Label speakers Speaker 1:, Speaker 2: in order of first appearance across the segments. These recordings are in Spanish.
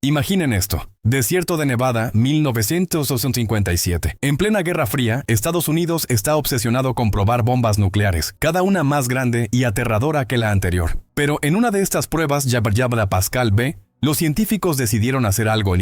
Speaker 1: Imaginen esto. Desierto de Nevada, 1957. En plena Guerra Fría, Estados Unidos está obsesionado con probar bombas nucleares, cada una más grande y aterradora que la anterior. Pero en una de estas pruebas, llamada Pascal B, los científicos decidieron hacer algo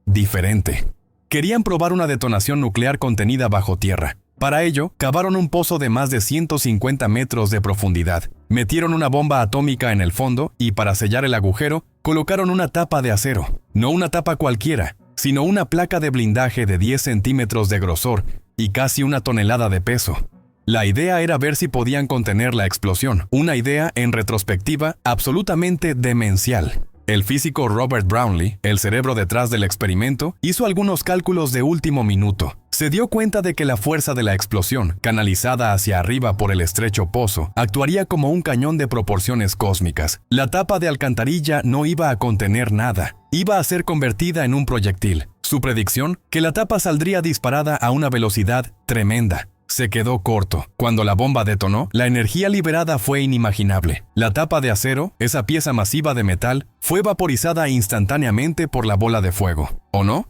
Speaker 1: diferente. Querían probar una detonación nuclear contenida bajo tierra. Para ello, cavaron un pozo de más de 150 metros de profundidad. Metieron una bomba atómica en el fondo y, para sellar el agujero, colocaron una tapa de acero. No una tapa cualquiera, sino una placa de blindaje de 10 centímetros de grosor y casi 1 tonelada de peso. La idea era ver si podían contener la explosión. Una idea, en retrospectiva, absolutamente demencial. El físico Robert Brownlee, el cerebro detrás del experimento, hizo algunos cálculos de último minuto. Se dio cuenta de que la fuerza de la explosión, canalizada hacia arriba por el estrecho pozo, actuaría como un cañón de proporciones cósmicas. La tapa de alcantarilla no iba a contener nada. Iba a ser convertida en un proyectil. Su predicción, que la tapa saldría disparada a una velocidad tremenda. Se quedó corto. Cuando la bomba detonó, la energía liberada fue inimaginable. La tapa de acero, esa pieza masiva de metal, fue vaporizada instantáneamente por la bola de fuego. ¿O no?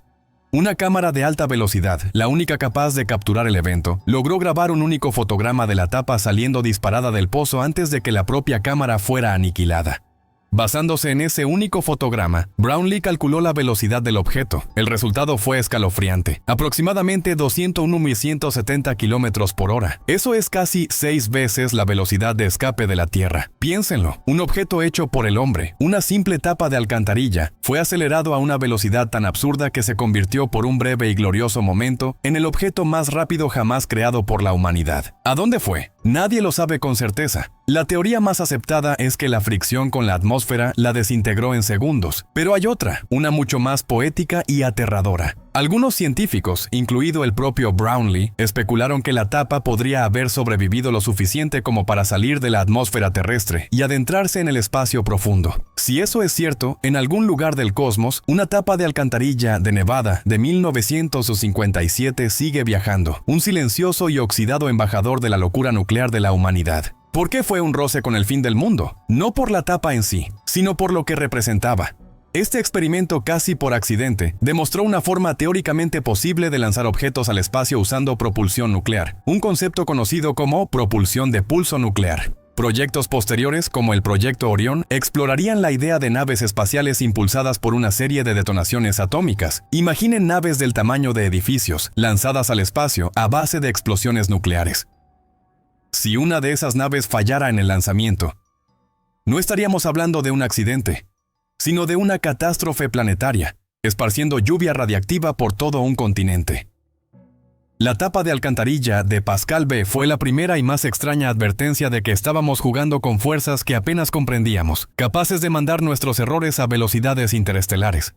Speaker 1: Una cámara de alta velocidad, la única capaz de capturar el evento, logró grabar un único fotograma de la tapa saliendo disparada del pozo antes de que la propia cámara fuera aniquilada. Basándose en ese único fotograma, Brownlee calculó la velocidad del objeto. El resultado fue escalofriante, aproximadamente 201.170 kilómetros por hora. Eso es casi 6 veces la velocidad de escape de la Tierra. Piénsenlo, un objeto hecho por el hombre, una simple tapa de alcantarilla, fue acelerado a una velocidad tan absurda que se convirtió por un breve y glorioso momento en el objeto más rápido jamás creado por la humanidad. ¿A dónde fue? Nadie lo sabe con certeza. La teoría más aceptada es que la fricción con la atmósfera la desintegró en segundos, pero hay otra, una mucho más poética y aterradora. Algunos científicos, incluido el propio Brownlee, especularon que la tapa podría haber sobrevivido lo suficiente como para salir de la atmósfera terrestre y adentrarse en el espacio profundo. Si eso es cierto, en algún lugar del cosmos, una tapa de alcantarilla de Nevada de 1957 sigue viajando, un silencioso y oxidado embajador de la locura nuclear de la humanidad. ¿Por qué fue un roce con el fin del mundo? No por la tapa en sí, sino por lo que representaba. Este experimento, casi por accidente, demostró una forma teóricamente posible de lanzar objetos al espacio usando propulsión nuclear, un concepto conocido como propulsión de pulso nuclear. Proyectos posteriores, como el Proyecto Orión, explorarían la idea de naves espaciales impulsadas por una serie de detonaciones atómicas. Imaginen naves del tamaño de edificios, lanzadas al espacio a base de explosiones nucleares. Si una de esas naves fallara en el lanzamiento, no estaríamos hablando de un accidente, sino de una catástrofe planetaria, esparciendo lluvia radiactiva por todo un continente. La tapa de alcantarilla de Pascal B fue la primera y más extraña advertencia de que estábamos jugando con fuerzas que apenas comprendíamos, capaces de mandar nuestros errores a velocidades interestelares.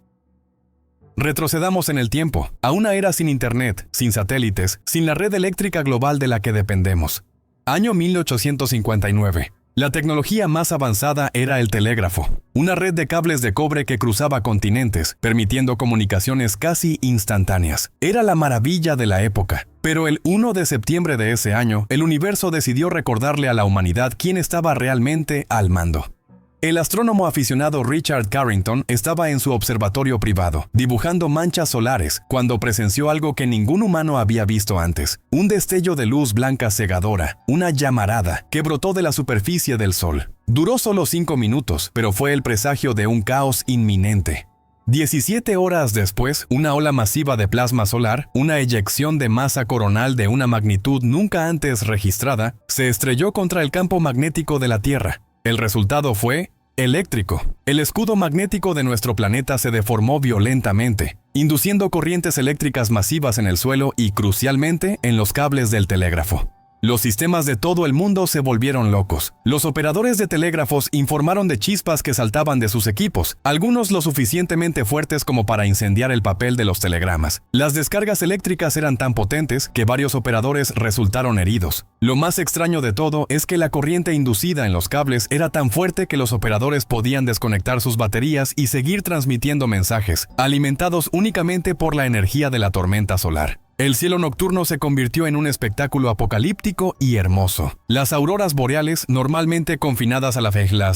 Speaker 1: Retrocedamos en el tiempo, a una era sin internet, sin satélites, sin la red eléctrica global de la que dependemos. Año 1859. La tecnología más avanzada era el telégrafo, una red de cables de cobre que cruzaba continentes, permitiendo comunicaciones casi instantáneas. Era la maravilla de la época. Pero el 1 de septiembre de ese año, el universo decidió recordarle a la humanidad quién estaba realmente al mando. El astrónomo aficionado Richard Carrington estaba en su observatorio privado, dibujando manchas solares, cuando presenció algo que ningún humano había visto antes. Un destello de luz blanca cegadora, una llamarada, que brotó de la superficie del Sol. Duró solo 5 minutos, pero fue el presagio de un caos inminente. 17 horas después, una ola masiva de plasma solar, una eyección de masa coronal de una magnitud nunca antes registrada, se estrelló contra el campo magnético de la Tierra. El resultado fue eléctrico. El escudo magnético de nuestro planeta se deformó violentamente, induciendo corrientes eléctricas masivas en el suelo y, crucialmente, en los cables del telégrafo. Los sistemas de todo el mundo se volvieron locos. Los operadores de telégrafos informaron de chispas que saltaban de sus equipos, algunos lo suficientemente fuertes como para incendiar el papel de los telegramas. Las descargas eléctricas eran tan potentes que varios operadores resultaron heridos. Lo más extraño de todo es que la corriente inducida en los cables era tan fuerte que los operadores podían desconectar sus baterías y seguir transmitiendo mensajes, alimentados únicamente por la energía de la tormenta solar. El cielo nocturno se convirtió en un espectáculo apocalíptico y hermoso. Las auroras boreales, normalmente confinadas a las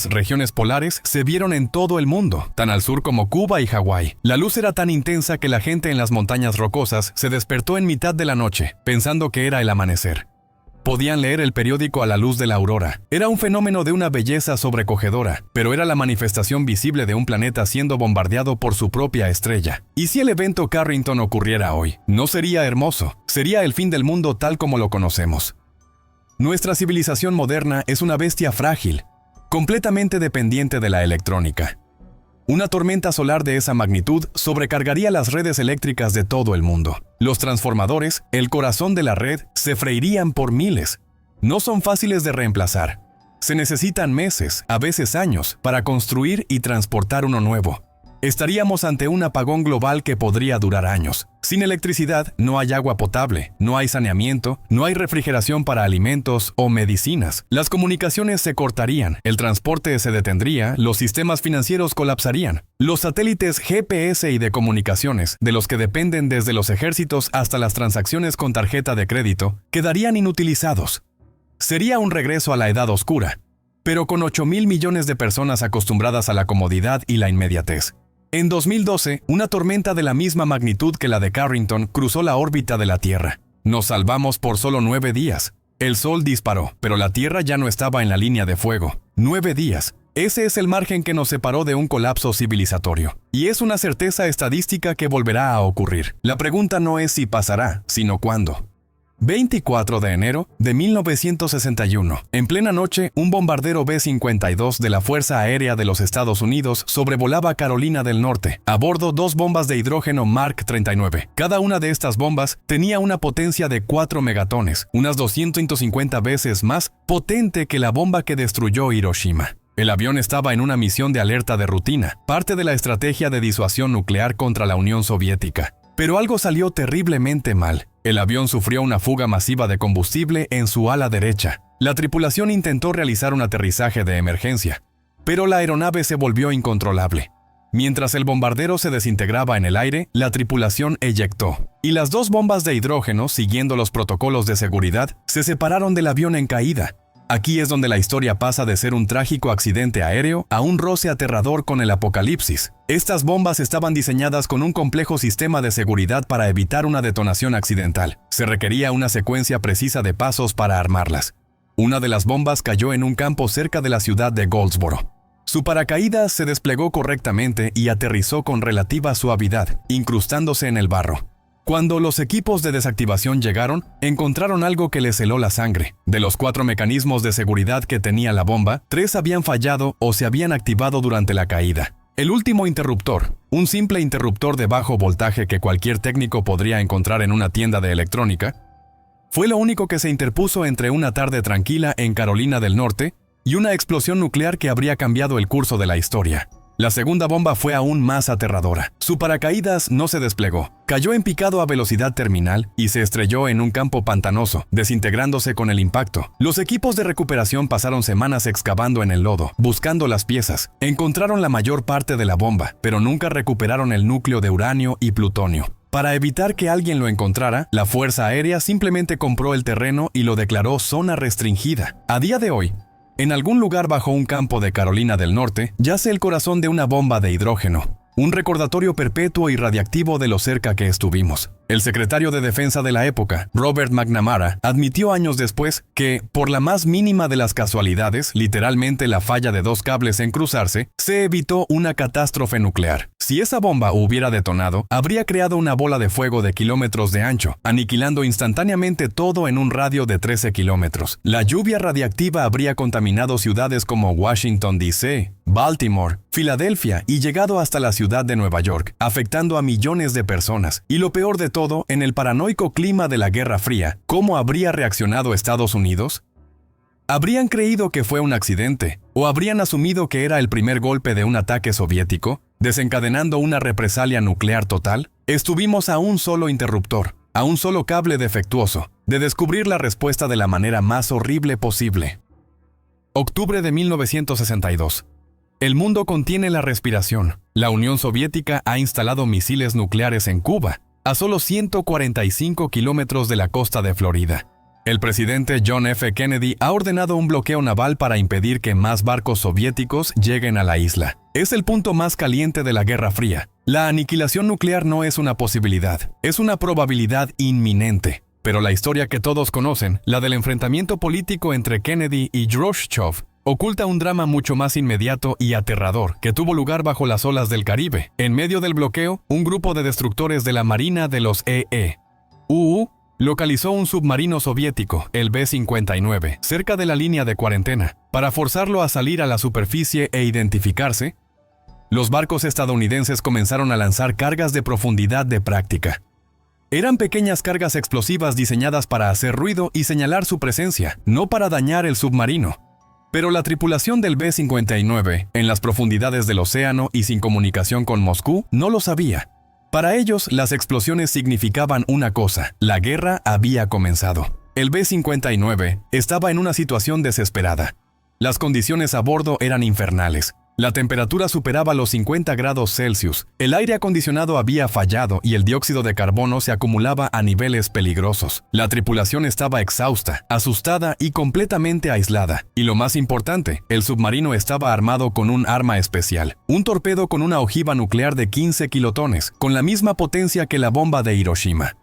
Speaker 1: regiones polares, se vieron en todo el mundo, tan al sur como Cuba y Hawái. La luz era tan intensa que la gente en las montañas rocosas se despertó en mitad de la noche, pensando que era el amanecer. Podían leer el periódico a la luz de la aurora. Era un fenómeno de una belleza sobrecogedora, pero era la manifestación visible de un planeta siendo bombardeado por su propia estrella. ¿Y si el evento Carrington ocurriera hoy? No sería hermoso, sería el fin del mundo tal como lo conocemos. Nuestra civilización moderna es una bestia frágil, completamente dependiente de la electrónica. Una tormenta solar de esa magnitud sobrecargaría las redes eléctricas de todo el mundo. Los transformadores, el corazón de la red, se freirían por miles. No son fáciles de reemplazar. Se necesitan meses, a veces años, para construir y transportar uno nuevo. Estaríamos ante un apagón global que podría durar años. Sin electricidad, no hay agua potable, no hay saneamiento, no hay refrigeración para alimentos o medicinas. Las comunicaciones se cortarían, el transporte se detendría, los sistemas financieros colapsarían. Los satélites GPS y de comunicaciones, de los que dependen desde los ejércitos hasta las transacciones con tarjeta de crédito, quedarían inutilizados. Sería un regreso a la Edad Oscura, pero con 8.000 millones de personas acostumbradas a la comodidad y la inmediatez. En 2012, una tormenta de la misma magnitud que la de Carrington cruzó la órbita de la Tierra. Nos salvamos por solo 9 días. El Sol disparó, pero la Tierra ya no estaba en la línea de fuego. 9 días. Ese es el margen que nos separó de un colapso civilizatorio. Y es una certeza estadística que volverá a ocurrir. La pregunta no es si pasará, sino cuándo. 24 de enero de 1961. En plena noche, un bombardero B-52 de la Fuerza Aérea de los Estados Unidos sobrevolaba Carolina del Norte. A bordo 2 bombas de hidrógeno Mark 39. Cada una de estas bombas tenía una potencia de 4 megatones, unas 250 veces más potente que la bomba que destruyó Hiroshima. El avión estaba en una misión de alerta de rutina, parte de la estrategia de disuasión nuclear contra la Unión Soviética. Pero algo salió terriblemente mal. El avión sufrió una fuga masiva de combustible en su ala derecha. La tripulación intentó realizar un aterrizaje de emergencia, pero la aeronave se volvió incontrolable. Mientras el bombardero se desintegraba en el aire, la tripulación eyectó, y las 2 bombas de hidrógeno, siguiendo los protocolos de seguridad, se separaron del avión en caída. Aquí es donde la historia pasa de ser un trágico accidente aéreo a un roce aterrador con el apocalipsis. Estas bombas estaban diseñadas con un complejo sistema de seguridad para evitar una detonación accidental. Se requería una secuencia precisa de pasos para armarlas. Una de las bombas cayó en un campo cerca de la ciudad de Goldsboro. Su paracaídas se desplegó correctamente y aterrizó con relativa suavidad, incrustándose en el barro. Cuando los equipos de desactivación llegaron, encontraron algo que les heló la sangre. De los 4 mecanismos de seguridad que tenía la bomba, 3 habían fallado o se habían activado durante la caída. El último interruptor, un simple interruptor de bajo voltaje que cualquier técnico podría encontrar en una tienda de electrónica, fue lo único que se interpuso entre una tarde tranquila en Carolina del Norte y una explosión nuclear que habría cambiado el curso de la historia. La segunda bomba fue aún más aterradora. Su paracaídas no se desplegó. Cayó en picado a velocidad terminal y se estrelló en un campo pantanoso, desintegrándose con el impacto. Los equipos de recuperación pasaron semanas excavando en el lodo, buscando las piezas. Encontraron la mayor parte de la bomba, pero nunca recuperaron el núcleo de uranio y plutonio. Para evitar que alguien lo encontrara, la Fuerza Aérea simplemente compró el terreno y lo declaró zona restringida. A día de hoy, en algún lugar bajo un campo de Carolina del Norte, yace el corazón de una bomba de hidrógeno, un recordatorio perpetuo y radiactivo de lo cerca que estuvimos. El secretario de Defensa de la época, Robert McNamara, admitió años después que, por la más mínima de las casualidades, literalmente la falla de 2 cables en cruzarse, se evitó una catástrofe nuclear. Si esa bomba hubiera detonado, habría creado una bola de fuego de kilómetros de ancho, aniquilando instantáneamente todo en un radio de 13 kilómetros. La lluvia radiactiva habría contaminado ciudades como Washington, D.C., Baltimore, Filadelfia y llegado hasta la ciudad de Nueva York, afectando a millones de personas. Y lo peor de todo, en el paranoico clima de la Guerra Fría, ¿cómo habría reaccionado Estados Unidos? ¿Habrían creído que fue un accidente? ¿O habrían asumido que era el primer golpe de un ataque soviético, desencadenando una represalia nuclear total? Estuvimos a un solo interruptor, a un solo cable defectuoso, de descubrir la respuesta de la manera más horrible posible. Octubre de 1962. El mundo contiene la respiración. La Unión Soviética ha instalado misiles nucleares en Cuba. a solo 145 kilómetros de la costa de Florida. El presidente John F. Kennedy ha ordenado un bloqueo naval para impedir que más barcos soviéticos lleguen a la isla. Es el punto más caliente de la Guerra Fría. La aniquilación nuclear no es una posibilidad, es una probabilidad inminente. Pero la historia que todos conocen, la del enfrentamiento político entre Kennedy y Khrushchev, oculta un drama mucho más inmediato y aterrador que tuvo lugar bajo las olas del Caribe. En medio del bloqueo, un grupo de destructores de la Marina de los EE.U. localizó un submarino soviético, el B-59, cerca de la línea de cuarentena. Para forzarlo a salir a la superficie e identificarse, los barcos estadounidenses comenzaron a lanzar cargas de profundidad de práctica. Eran pequeñas cargas explosivas diseñadas para hacer ruido y señalar su presencia, no para dañar el submarino. Pero la tripulación del B-59, en las profundidades del océano y sin comunicación con Moscú, no lo sabía. Para ellos, las explosiones significaban una cosa: la guerra había comenzado. El B-59 estaba en una situación desesperada. Las condiciones a bordo eran infernales. La temperatura superaba los 50 grados Celsius, el aire acondicionado había fallado y el dióxido de carbono se acumulaba a niveles peligrosos. La tripulación estaba exhausta, asustada y completamente aislada. Y lo más importante, el submarino estaba armado con un arma especial, un torpedo con una ojiva nuclear de 15 kilotones, con la misma potencia que la bomba de Hiroshima.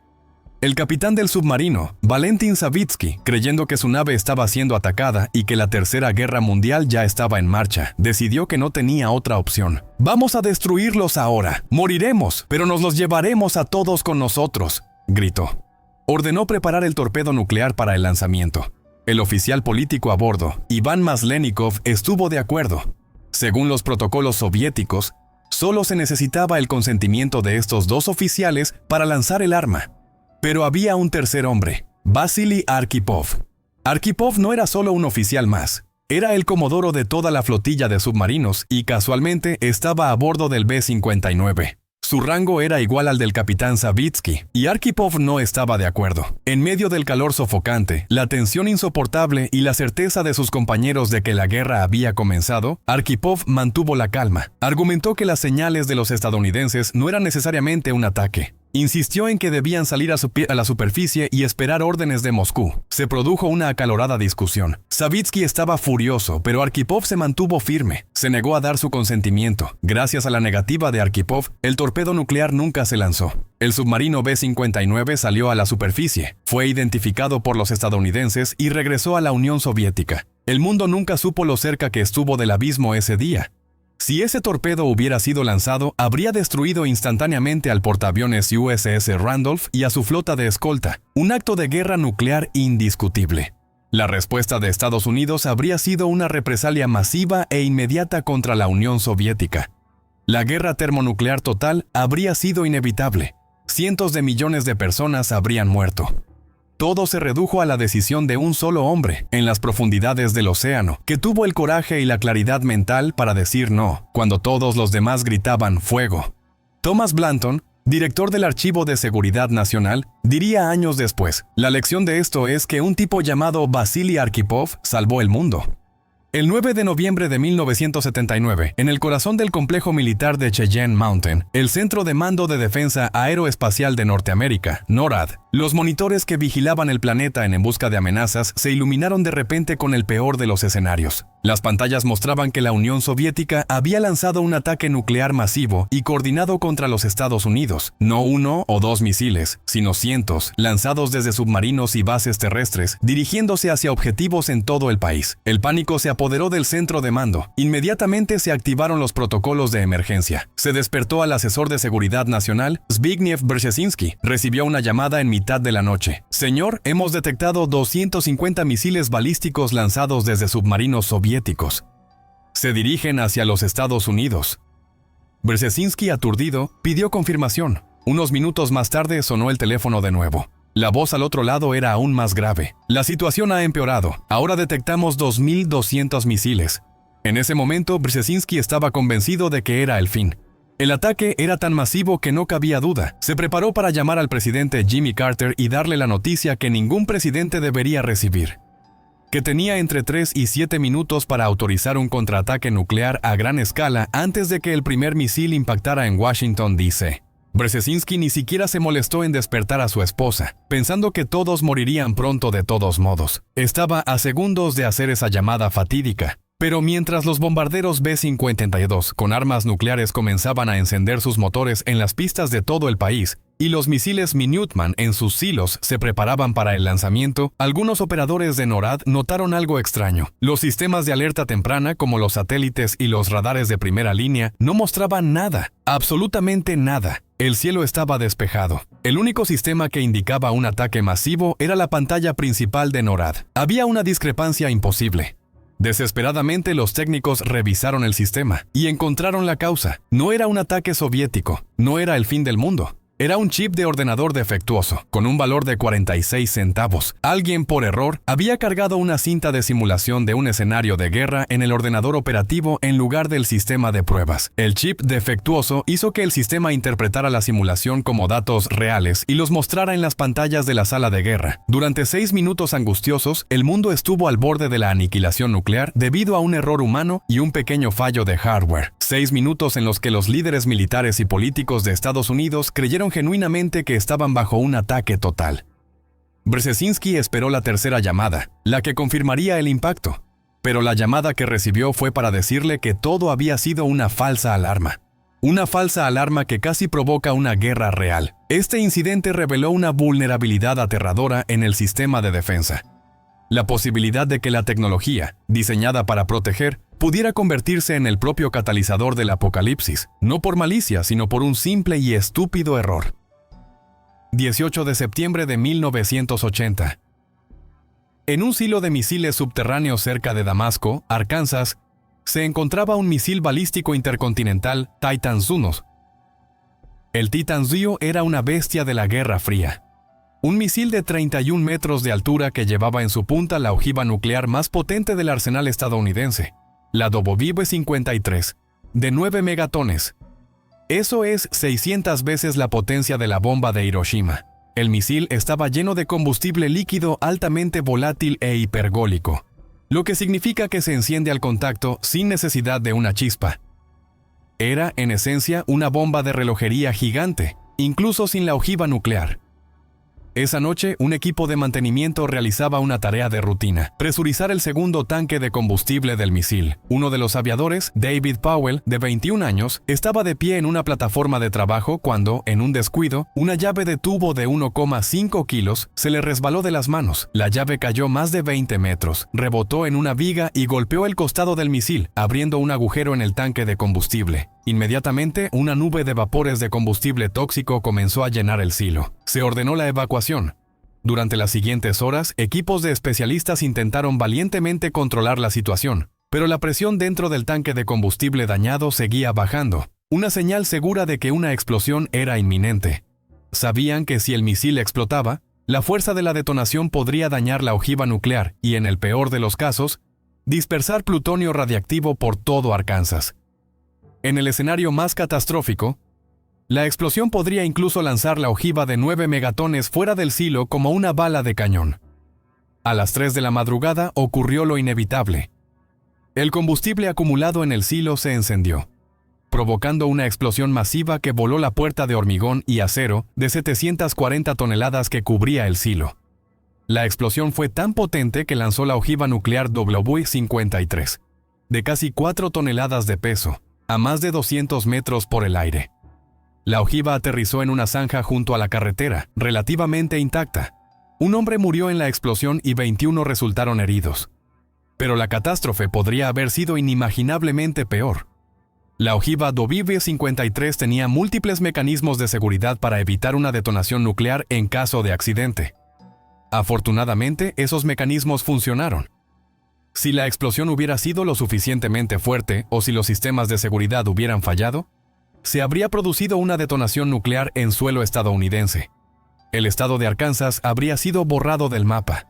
Speaker 1: El capitán del submarino, Valentin Savitsky, creyendo que su nave estaba siendo atacada y que la Tercera Guerra Mundial ya estaba en marcha, decidió que no tenía otra opción. «Vamos a destruirlos ahora. Moriremos, pero nos los llevaremos a todos con nosotros», gritó. Ordenó preparar el torpedo nuclear para el lanzamiento. El oficial político a bordo, Iván Maslenikov, estuvo de acuerdo. Según los protocolos soviéticos, solo se necesitaba el consentimiento de estos dos oficiales para lanzar el arma. Pero había un tercer hombre, Vasily Arkhipov. Arkhipov no era solo un oficial más, era el comodoro de toda la flotilla de submarinos y casualmente estaba a bordo del B-59. Su rango era igual al del capitán Savitsky, y Arkhipov no estaba de acuerdo. En medio del calor sofocante, la tensión insoportable y la certeza de sus compañeros de que la guerra había comenzado, Arkhipov mantuvo la calma. Argumentó que las señales de los estadounidenses no eran necesariamente un ataque. Insistió en que debían salir a la superficie y esperar órdenes de Moscú. Se produjo una acalorada discusión. Savitsky estaba furioso, pero Arkhipov se mantuvo firme. Se negó a dar su consentimiento. Gracias a la negativa de Arkhipov, el torpedo nuclear nunca se lanzó. El submarino B-59 salió a la superficie, fue identificado por los estadounidenses y regresó a la Unión Soviética. El mundo nunca supo lo cerca que estuvo del abismo ese día. Si ese torpedo hubiera sido lanzado, habría destruido instantáneamente al portaaviones USS Randolph y a su flota de escolta, un acto de guerra nuclear indiscutible. La respuesta de Estados Unidos habría sido una represalia masiva e inmediata contra la Unión Soviética. La guerra termonuclear total habría sido inevitable. Cientos de millones de personas habrían muerto. Todo se redujo a la decisión de un solo hombre, en las profundidades del océano, que tuvo el coraje y la claridad mental para decir no, cuando todos los demás gritaban ¡fuego! Thomas Blanton, director del Archivo de Seguridad Nacional, diría años después, la lección de esto es que un tipo llamado Vasily Arkhipov salvó el mundo. El 9 de noviembre de 1979, en el corazón del complejo militar de Cheyenne Mountain, el Centro de Mando de Defensa Aeroespacial de Norteamérica, NORAD, los monitores que vigilaban el planeta en busca de amenazas se iluminaron de repente con el peor de los escenarios. Las pantallas mostraban que la Unión Soviética había lanzado un ataque nuclear masivo y coordinado contra los Estados Unidos. No uno o dos misiles, sino cientos, lanzados desde submarinos y bases terrestres, dirigiéndose hacia objetivos en todo el país. El pánico se apoderó del centro de mando. Inmediatamente se activaron los protocolos de emergencia. Se despertó al asesor de seguridad nacional, Zbigniew Brzezinski. Recibió una llamada en mitad de la noche. Señor, hemos detectado 250 misiles balísticos lanzados desde submarinos soviéticos. Se dirigen hacia los Estados Unidos. Brzezinski, aturdido, pidió confirmación. Unos minutos más tarde sonó el teléfono de nuevo. La voz al otro lado era aún más grave. La situación ha empeorado. Ahora detectamos 2.200 misiles. En ese momento, Brzezinski estaba convencido de que era el fin. El ataque era tan masivo que no cabía duda. Se preparó para llamar al presidente Jimmy Carter y darle la noticia que ningún presidente debería recibir. Que tenía entre 3 y 7 minutos para autorizar un contraataque nuclear a gran escala antes de que el primer misil impactara en Washington, D.C. Brzezinski ni siquiera se molestó en despertar a su esposa, pensando que todos morirían pronto de todos modos. Estaba a segundos de hacer esa llamada fatídica. Pero mientras los bombarderos B-52 con armas nucleares comenzaban a encender sus motores en las pistas de todo el país y los misiles Minuteman en sus silos se preparaban para el lanzamiento, algunos operadores de NORAD notaron algo extraño. Los sistemas de alerta temprana, como los satélites y los radares de primera línea, no mostraban nada, absolutamente nada. El cielo estaba despejado. El único sistema que indicaba un ataque masivo era la pantalla principal de NORAD. Había una discrepancia imposible. Desesperadamente los técnicos revisaron el sistema y encontraron la causa. No era un ataque soviético, no era el fin del mundo. Era un chip de ordenador defectuoso, con un valor de 46 centavos. Alguien, por error, había cargado una cinta de simulación de un escenario de guerra en el ordenador operativo en lugar del sistema de pruebas. El chip defectuoso hizo que el sistema interpretara la simulación como datos reales y los mostrara en las pantallas de la sala de guerra. Durante 6 minutos angustiosos, el mundo estuvo al borde de la aniquilación nuclear debido a un error humano y un pequeño fallo de hardware. 6 minutos en los que los líderes militares y políticos de Estados Unidos creyeron genuinamente que estaban bajo un ataque total. Brzezinski esperó la tercera llamada, la que confirmaría el impacto, pero la llamada que recibió fue para decirle que todo había sido una falsa alarma. Una falsa alarma que casi provoca una guerra real. Este incidente reveló una vulnerabilidad aterradora en el sistema de defensa. La posibilidad de que la tecnología, diseñada para proteger, pudiera convertirse en el propio catalizador del apocalipsis, no por malicia, sino por un simple y estúpido error. 18 de septiembre de 1980. En un silo de misiles subterráneos cerca de Damasco, Arkansas, se encontraba un misil balístico intercontinental Titan-2. El Titan-2 era una bestia de la Guerra Fría. Un misil de 31 metros de altura que llevaba en su punta la ojiva nuclear más potente del arsenal estadounidense, la Dobovy-53, de 9 megatones. Eso es 600 veces la potencia de la bomba de Hiroshima. El misil estaba lleno de combustible líquido altamente volátil e hipergólico, lo que significa que se enciende al contacto sin necesidad de una chispa. Era, en esencia, una bomba de relojería gigante, incluso sin la ojiva nuclear. Esa noche, un equipo de mantenimiento realizaba una tarea de rutina: presurizar el segundo tanque de combustible del misil. Uno de los aviadores, David Powell, de 21 años, estaba de pie en una plataforma de trabajo cuando, en un descuido, una llave de tubo de 1,5 kilos se le resbaló de las manos. La llave cayó más de 20 metros, rebotó en una viga y golpeó el costado del misil, abriendo un agujero en el tanque de combustible. Inmediatamente, una nube de vapores de combustible tóxico comenzó a llenar el silo. Se ordenó la evacuación. Durante las siguientes horas, equipos de especialistas intentaron valientemente controlar la situación, pero la presión dentro del tanque de combustible dañado seguía bajando, una señal segura de que una explosión era inminente. Sabían que si el misil explotaba, la fuerza de la detonación podría dañar la ojiva nuclear y, en el peor de los casos, dispersar plutonio radiactivo por todo Arkansas. En el escenario más catastrófico, la explosión podría incluso lanzar la ojiva de 9 megatones fuera del silo como una bala de cañón. A las 3 de la madrugada ocurrió lo inevitable. El combustible acumulado en el silo se encendió, provocando una explosión masiva que voló la puerta de hormigón y acero de 740 toneladas que cubría el silo. La explosión fue tan potente que lanzó la ojiva nuclear Dobovy-53, de casi 4 toneladas de peso, a más de 200 metros por el aire. La ojiva aterrizó en una zanja junto a la carretera, relativamente intacta. Un hombre murió en la explosión y 21 resultaron heridos. Pero la catástrofe podría haber sido inimaginablemente peor. La ojiva Dobovy-53 tenía múltiples mecanismos de seguridad para evitar una detonación nuclear en caso de accidente. Afortunadamente, esos mecanismos funcionaron. Si la explosión hubiera sido lo suficientemente fuerte o si los sistemas de seguridad hubieran fallado, se habría producido una detonación nuclear en suelo estadounidense. El estado de Arkansas habría sido borrado del mapa.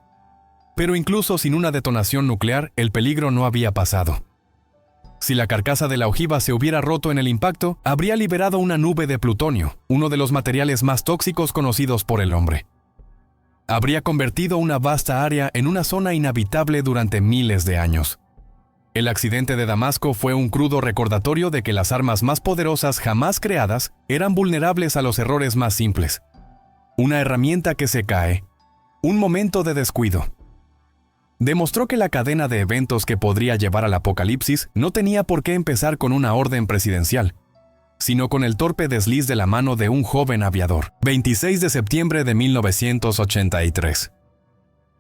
Speaker 1: Pero incluso sin una detonación nuclear, el peligro no había pasado. Si la carcasa de la ojiva se hubiera roto en el impacto, habría liberado una nube de plutonio, uno de los materiales más tóxicos conocidos por el hombre. Habría convertido una vasta área en una zona inhabitable durante miles de años. El accidente de Damasco fue un crudo recordatorio de que las armas más poderosas jamás creadas eran vulnerables a los errores más simples. Una herramienta que se cae. Un momento de descuido. Demostró que la cadena de eventos que podría llevar al apocalipsis no tenía por qué empezar con una orden presidencial, sino con el torpe desliz de la mano de un joven aviador. 26 de septiembre de 1983.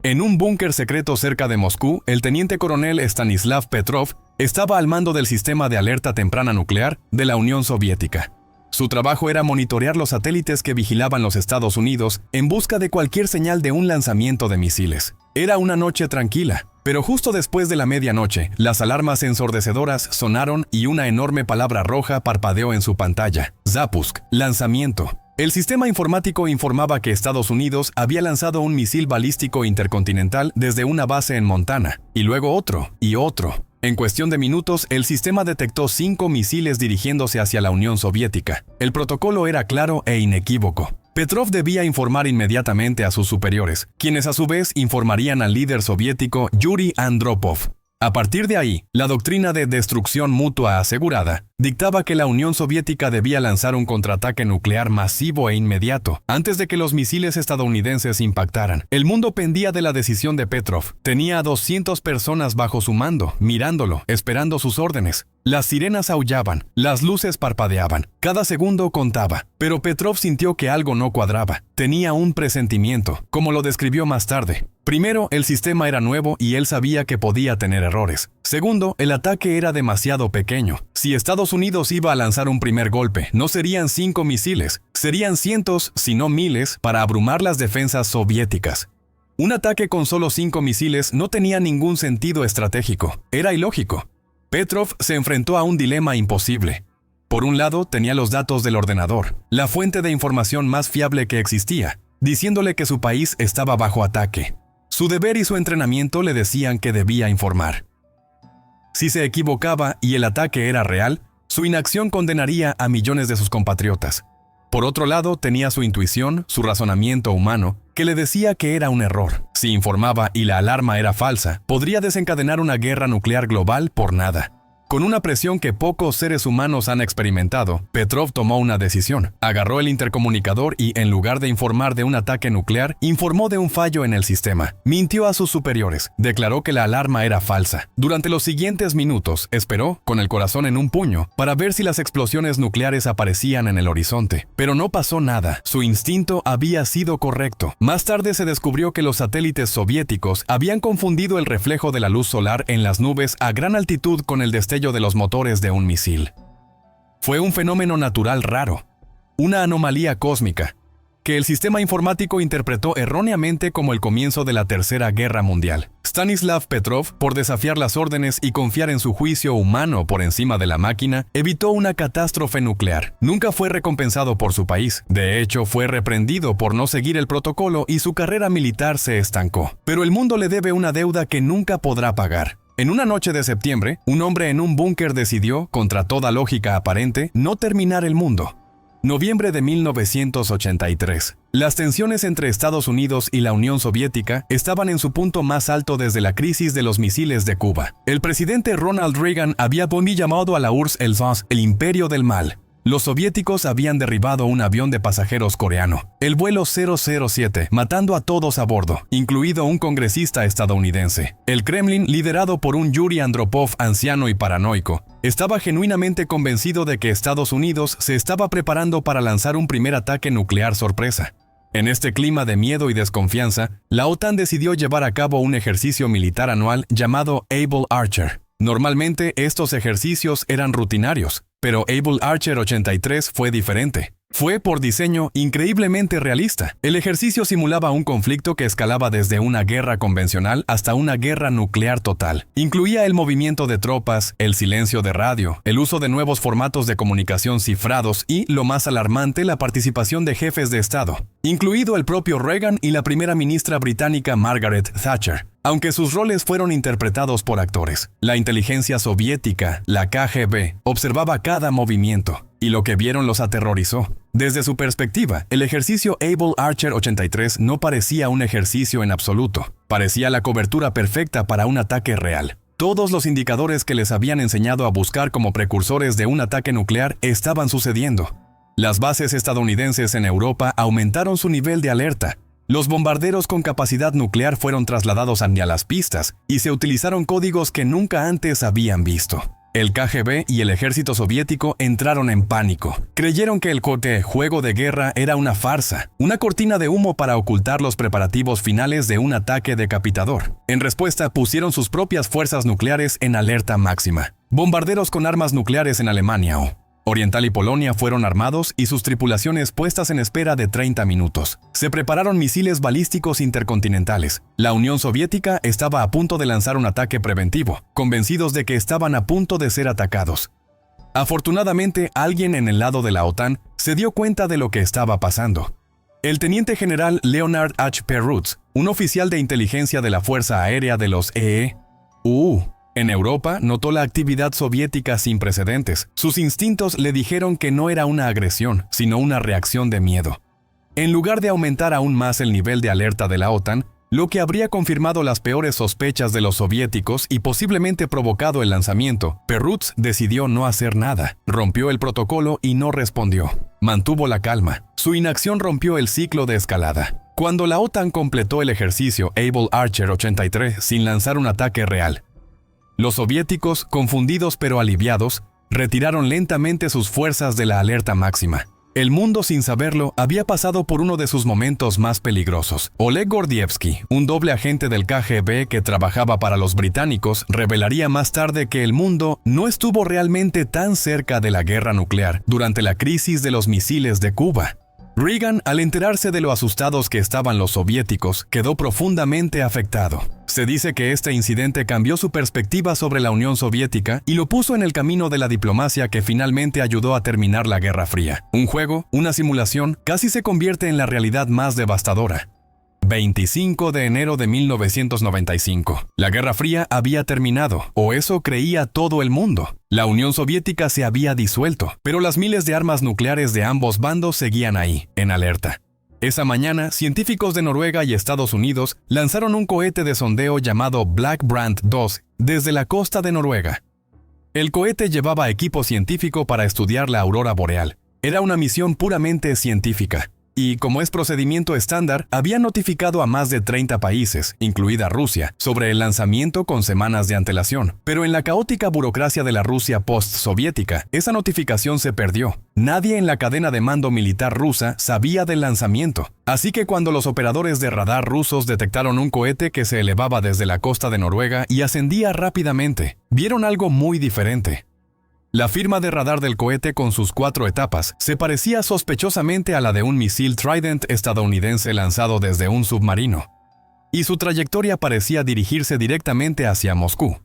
Speaker 1: En un búnker secreto cerca de Moscú, el teniente coronel Stanislav Petrov estaba al mando del sistema de alerta temprana nuclear de la Unión Soviética. Su trabajo era monitorear los satélites que vigilaban los Estados Unidos en busca de cualquier señal de un lanzamiento de misiles. Era una noche tranquila, pero justo después de la medianoche, las alarmas ensordecedoras sonaron y una enorme palabra roja parpadeó en su pantalla. Zapusk, lanzamiento. El sistema informático informaba que Estados Unidos había lanzado un misil balístico intercontinental desde una base en Montana, y luego otro, y otro. En cuestión de minutos, el sistema detectó 5 misiles dirigiéndose hacia la Unión Soviética. El protocolo era claro e inequívoco. Petrov debía informar inmediatamente a sus superiores, quienes a su vez informarían al líder soviético Yuri Andropov. A partir de ahí, la doctrina de destrucción mutua asegurada dictaba que la Unión Soviética debía lanzar un contraataque nuclear masivo e inmediato, antes de que los misiles estadounidenses impactaran. El mundo pendía de la decisión de Petrov. Tenía a 200 personas bajo su mando, mirándolo, esperando sus órdenes. Las sirenas aullaban, las luces parpadeaban, cada segundo contaba, pero Petrov sintió que algo no cuadraba. Tenía un presentimiento, como lo describió más tarde. Primero, el sistema era nuevo y él sabía que podía tener errores. Segundo, el ataque era demasiado pequeño. Si Estados Unidos iba a lanzar un primer golpe, no serían 5 misiles, serían cientos, si no miles, para abrumar las defensas soviéticas. Un ataque con solo 5 misiles no tenía ningún sentido estratégico, era ilógico. Petrov se enfrentó a un dilema imposible. Por un lado, tenía los datos del ordenador, la fuente de información más fiable que existía, diciéndole que su país estaba bajo ataque. Su deber y su entrenamiento le decían que debía informar. Si se equivocaba y el ataque era real, su inacción condenaría a millones de sus compatriotas. Por otro lado, tenía su intuición, su razonamiento humano, que le decía que era un error. Si informaba y la alarma era falsa, podría desencadenar una guerra nuclear global por nada. Con una presión que pocos seres humanos han experimentado, Petrov tomó una decisión. Agarró el intercomunicador y, en lugar de informar de un ataque nuclear, informó de un fallo en el sistema. Mintió a sus superiores. Declaró que la alarma era falsa. Durante los siguientes minutos, esperó, con el corazón en un puño, para ver si las explosiones nucleares aparecían en el horizonte. Pero no pasó nada. Su instinto había sido correcto. Más tarde se descubrió que los satélites soviéticos habían confundido el reflejo de la luz solar en las nubes a gran altitud con el destello de los motores de un misil. Fue un fenómeno natural raro, una anomalía cósmica, que el sistema informático interpretó erróneamente como el comienzo de la Tercera Guerra Mundial. Stanislav Petrov, por desafiar las órdenes y confiar en su juicio humano por encima de la máquina, evitó una catástrofe nuclear. Nunca fue recompensado por su país. De hecho, fue reprendido por no seguir el protocolo y su carrera militar se estancó. Pero el mundo le debe una deuda que nunca podrá pagar. En una noche de septiembre, un hombre en un búnker decidió, contra toda lógica aparente, no terminar el mundo. Noviembre de 1983. Las tensiones entre Estados Unidos y la Unión Soviética estaban en su punto más alto desde la crisis de los misiles de Cuba. El presidente Ronald Reagan había llamado a la URSS el imperio del mal. Los soviéticos habían derribado un avión de pasajeros coreano, el vuelo 007, matando a todos a bordo, incluido un congresista estadounidense. El Kremlin, liderado por un Yuri Andropov anciano y paranoico, estaba genuinamente convencido de que Estados Unidos se estaba preparando para lanzar un primer ataque nuclear sorpresa. En este clima de miedo y desconfianza, la OTAN decidió llevar a cabo un ejercicio militar anual llamado Able Archer. Normalmente estos ejercicios eran rutinarios, pero Able Archer 83 fue diferente. Fue, por diseño, increíblemente realista. El ejercicio simulaba un conflicto que escalaba desde una guerra convencional hasta una guerra nuclear total. Incluía el movimiento de tropas, el silencio de radio, el uso de nuevos formatos de comunicación cifrados y, lo más alarmante, la participación de jefes de Estado, incluido el propio Reagan y la primera ministra británica Margaret Thatcher. Aunque sus roles fueron interpretados por actores, la inteligencia soviética, la KGB, observaba cada movimiento, y lo que vieron los aterrorizó. Desde su perspectiva, el ejercicio Able Archer 83 no parecía un ejercicio en absoluto. Parecía la cobertura perfecta para un ataque real. Todos los indicadores que les habían enseñado a buscar como precursores de un ataque nuclear estaban sucediendo. Las bases estadounidenses en Europa aumentaron su nivel de alerta. Los bombarderos con capacidad nuclear fueron trasladados a las pistas y se utilizaron códigos que nunca antes habían visto. El KGB y el ejército soviético entraron en pánico. Creyeron que el juego de guerra era una farsa, una cortina de humo para ocultar los preparativos finales de un ataque decapitador. En respuesta, pusieron sus propias fuerzas nucleares en alerta máxima. Bombarderos con armas nucleares en Alemania, Oriental y Polonia fueron armados y sus tripulaciones puestas en espera de 30 minutos. Se prepararon misiles balísticos intercontinentales. La Unión Soviética estaba a punto de lanzar un ataque preventivo, convencidos de que estaban a punto de ser atacados. Afortunadamente, alguien en el lado de la OTAN se dio cuenta de lo que estaba pasando. El teniente general Leonard H. Perutz, un oficial de inteligencia de la Fuerza Aérea de los EEU, en Europa, notó la actividad soviética sin precedentes. Sus instintos le dijeron que no era una agresión, sino una reacción de miedo. En lugar de aumentar aún más el nivel de alerta de la OTAN, lo que habría confirmado las peores sospechas de los soviéticos y posiblemente provocado el lanzamiento, Perutz decidió no hacer nada. Rompió el protocolo y no respondió. Mantuvo la calma. Su inacción rompió el ciclo de escalada. Cuando la OTAN completó el ejercicio Able Archer 83 sin lanzar un ataque real, los soviéticos, confundidos pero aliviados, retiraron lentamente sus fuerzas de la alerta máxima. El mundo, sin saberlo, había pasado por uno de sus momentos más peligrosos. Oleg Gordievsky, un doble agente del KGB que trabajaba para los británicos, revelaría más tarde que el mundo no estuvo realmente tan cerca de la guerra nuclear durante la crisis de los misiles de Cuba. Reagan, al enterarse de lo asustados que estaban los soviéticos, quedó profundamente afectado. Se dice que este incidente cambió su perspectiva sobre la Unión Soviética y lo puso en el camino de la diplomacia que finalmente ayudó a terminar la Guerra Fría. Un juego, una simulación, casi se convierte en la realidad más devastadora. 25 de enero de 1995. La Guerra Fría había terminado, o eso creía todo el mundo. La Unión Soviética se había disuelto, pero las miles de armas nucleares de ambos bandos seguían ahí, en alerta. Esa mañana, científicos de Noruega y Estados Unidos lanzaron un cohete de sondeo llamado Black Brant 2 desde la costa de Noruega. El cohete llevaba equipo científico para estudiar la aurora boreal. Era una misión puramente científica. Y, como es procedimiento estándar, había notificado a más de 30 países, incluida Rusia, sobre el lanzamiento con semanas de antelación. Pero en la caótica burocracia de la Rusia post-soviética, esa notificación se perdió. Nadie en la cadena de mando militar rusa sabía del lanzamiento. Así que cuando los operadores de radar rusos detectaron un cohete que se elevaba desde la costa de Noruega y ascendía rápidamente, vieron algo muy diferente. La firma de radar del cohete con sus 4 etapas se parecía sospechosamente a la de un misil Trident estadounidense lanzado desde un submarino, y su trayectoria parecía dirigirse directamente hacia Moscú.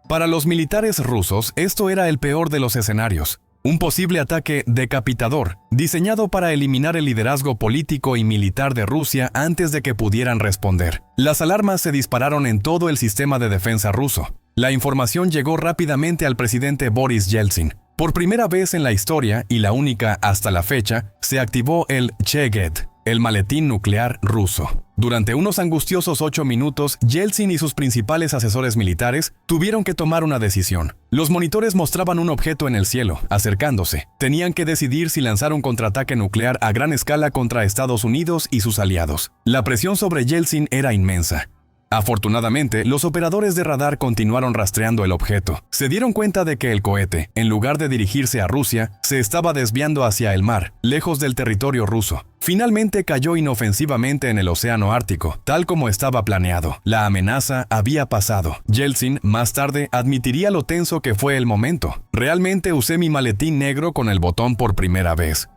Speaker 1: Para los militares rusos, esto era el peor de los escenarios, un posible ataque decapitador, diseñado para eliminar el liderazgo político y militar de Rusia antes de que pudieran responder. Las alarmas se dispararon en todo el sistema de defensa ruso. La información llegó rápidamente al presidente Boris Yeltsin. Por primera vez en la historia, y la única hasta la fecha, se activó el Cheget, el maletín nuclear ruso. Durante unos angustiosos 8 minutos, Yeltsin y sus principales asesores militares tuvieron que tomar una decisión. Los monitores mostraban un objeto en el cielo, acercándose. Tenían que decidir si lanzar un contraataque nuclear a gran escala contra Estados Unidos y sus aliados. La presión sobre Yeltsin era inmensa. Afortunadamente, los operadores de radar continuaron rastreando el objeto. Se dieron cuenta de que el cohete, en lugar de dirigirse a Rusia, se estaba desviando hacia el mar, lejos del territorio ruso. Finalmente cayó inofensivamente en el Océano Ártico, tal como estaba planeado. La amenaza había pasado. Yeltsin, más tarde, admitiría lo tenso que fue el momento. Realmente usé mi maletín negro con el botón por primera vez.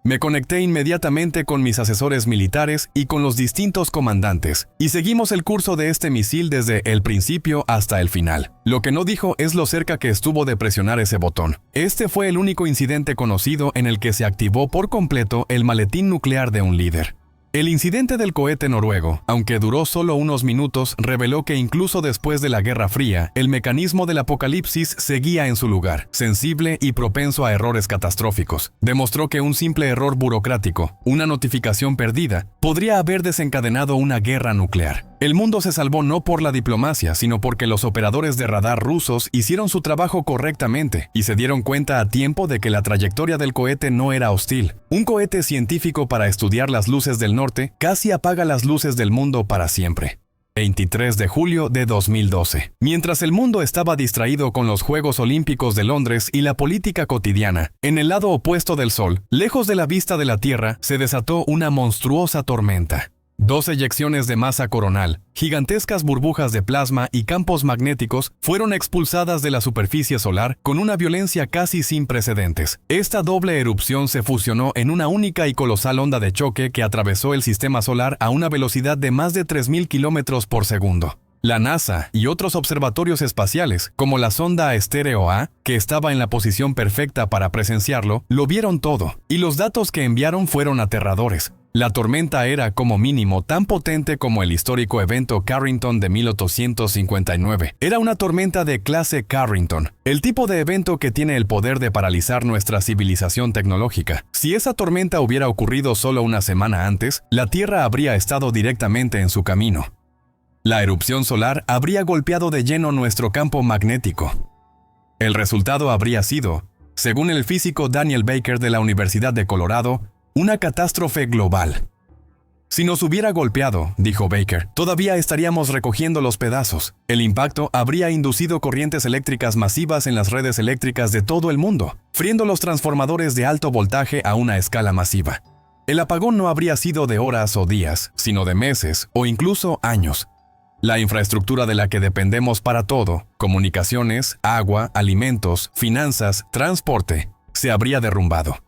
Speaker 1: Me conecté inmediatamente con mis asesores militares y con los distintos comandantes, y seguimos el curso de este misil desde el principio hasta el final. Lo que no dijo es lo cerca que estuvo de presionar ese botón. Este fue el único incidente conocido en el que se activó por completo el maletín nuclear de un líder. El incidente del cohete noruego, aunque duró solo unos minutos, reveló que incluso después de la Guerra Fría, el mecanismo del apocalipsis seguía en su lugar, sensible y propenso a errores catastróficos. Demostró que un simple error burocrático, una notificación perdida, podría haber desencadenado una guerra nuclear. El mundo se salvó no por la diplomacia, sino porque los operadores de radar rusos hicieron su trabajo correctamente y se dieron cuenta a tiempo de que la trayectoria del cohete no era hostil. Un cohete científico para estudiar las luces del norte casi apaga las luces del mundo para siempre. 23 de julio de 2012. Mientras el mundo estaba distraído con los Juegos Olímpicos de Londres y la política cotidiana, en el lado opuesto del Sol, lejos de la vista de la Tierra, se desató una monstruosa tormenta. 2 eyecciones de masa coronal, gigantescas burbujas de plasma y campos magnéticos fueron expulsadas de la superficie solar con una violencia casi sin precedentes. Esta doble erupción se fusionó en una única y colosal onda de choque que atravesó el sistema solar a una velocidad de más de 3.000 kilómetros por segundo. La NASA y otros observatorios espaciales, como la sonda Estéreo A, que estaba en la posición perfecta para presenciarlo, lo vieron todo, y los datos que enviaron fueron aterradores. La tormenta era, como mínimo, tan potente como el histórico evento Carrington de 1859. Era una tormenta de clase Carrington, el tipo de evento que tiene el poder de paralizar nuestra civilización tecnológica. Si esa tormenta hubiera ocurrido solo una semana antes, la Tierra habría estado directamente en su camino. La erupción solar habría golpeado de lleno nuestro campo magnético. El resultado habría sido, según el físico Daniel Baker de la Universidad de Colorado, una catástrofe global. Si nos hubiera golpeado, dijo Baker, todavía estaríamos recogiendo los pedazos. El impacto habría inducido corrientes eléctricas masivas en las redes eléctricas de todo el mundo, friendo los transformadores de alto voltaje a una escala masiva. El apagón no habría sido de horas o días, sino de meses o incluso años. La infraestructura de la que dependemos para todo, comunicaciones, agua, alimentos, finanzas, transporte, se habría derrumbado.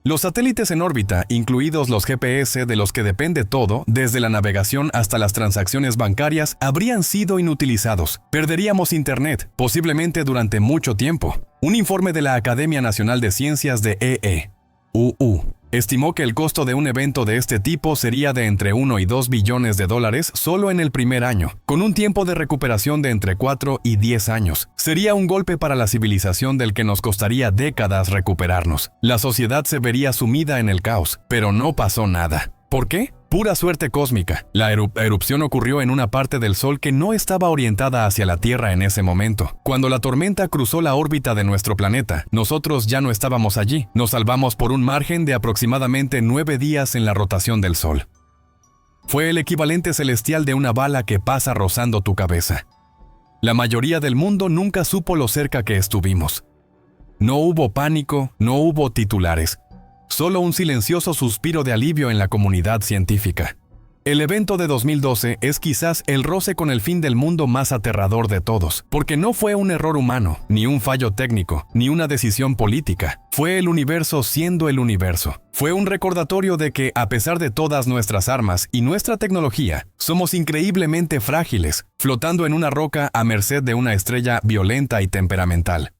Speaker 1: Los satélites en órbita, incluidos los GPS de los que depende todo, desde la navegación hasta las transacciones bancarias, habrían sido inutilizados. Perderíamos Internet, posiblemente durante mucho tiempo. Un informe de la Academia Nacional de Ciencias de EE.UU estimó que el costo de un evento de este tipo sería de entre 1 y 2 billones de dólares solo en el primer año, con un tiempo de recuperación de entre 4 y 10 años. Sería un golpe para la civilización del que nos costaría décadas recuperarnos. La sociedad se vería sumida en el caos, pero no pasó nada. ¿Por qué? Pura suerte cósmica. La erupción ocurrió en una parte del Sol que no estaba orientada hacia la Tierra en ese momento. Cuando la tormenta cruzó la órbita de nuestro planeta, nosotros ya no estábamos allí. Nos salvamos por un margen de aproximadamente 9 días en la rotación del Sol. Fue el equivalente celestial de una bala que pasa rozando tu cabeza. La mayoría del mundo nunca supo lo cerca que estuvimos. No hubo pánico, no hubo titulares. Solo un silencioso suspiro de alivio en la comunidad científica. El evento de 2012 es quizás el roce con el fin del mundo más aterrador de todos, porque no fue un error humano, ni un fallo técnico, ni una decisión política. Fue el universo siendo el universo. Fue un recordatorio de que, a pesar de todas nuestras armas y nuestra tecnología, somos increíblemente frágiles, flotando en una roca a merced de una estrella violenta y temperamental.